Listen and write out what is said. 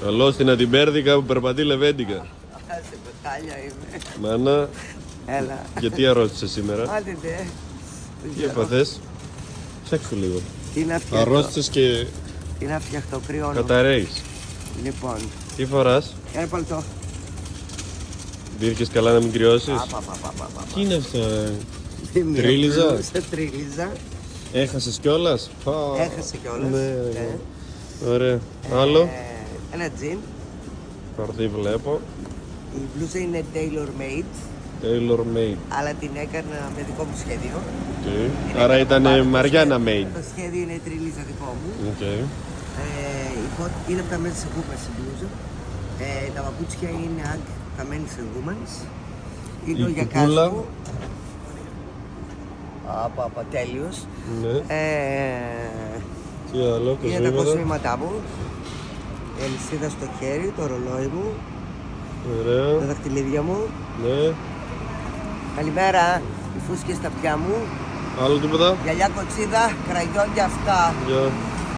Καλό στην Αντιμπέρδικα που περπατεί λεβέντικα. Σε πετάλια είμαι. Μάνα, Έλα. γιατί αρρώστησε σήμερα? Άντε δε. Τι έπαθες? Φτιάξου λίγο. Τι να φτιαχτώ. Αρρώστησες και Τι να φτιαχτώ, κρυώνω. καταραίεις. Λοιπόν, Τι φοράς? ένα παλτό. Μπήρκες καλά να μην κρυώσεις? Τι είναι αυτό? Τρίλιζα? Σε τρίλιζα. Έχασες κιόλας? Έχασε κιόλας. Ναι. Ωραία. Άλλο? Ένα τζιν. Καρδί βλέπω. Η μπλούζα είναι tailor made, Tailor made. αλλά την έκανα με δικό μου σχέδιο. Okay. Άρα ήταν Μαριάννα made. Το σχέδιο είναι τριλίζα δικό μου. Okay. Είναι από τα μέσα σε κούπες η μπλούζα. Τα παπούτσια είναι Agg, τα men's and women's. Είναι ο γιακάς κουκούλα. μου. Απα, τέλειος. Ναι. Τι άλλο, Είναι τα κοσμήματα. κοσμήματά μου. Η αλυσίδα στο χέρι, το ρολόι μου, τα Ωραία. δαχτυλίδια μου. Ναι. Καλημέρα, οι φούσκες στα πια μου. Άλλο τίποτα? Γυαλιά κοτσίδα, κραγιόν και αυτά. Γεια.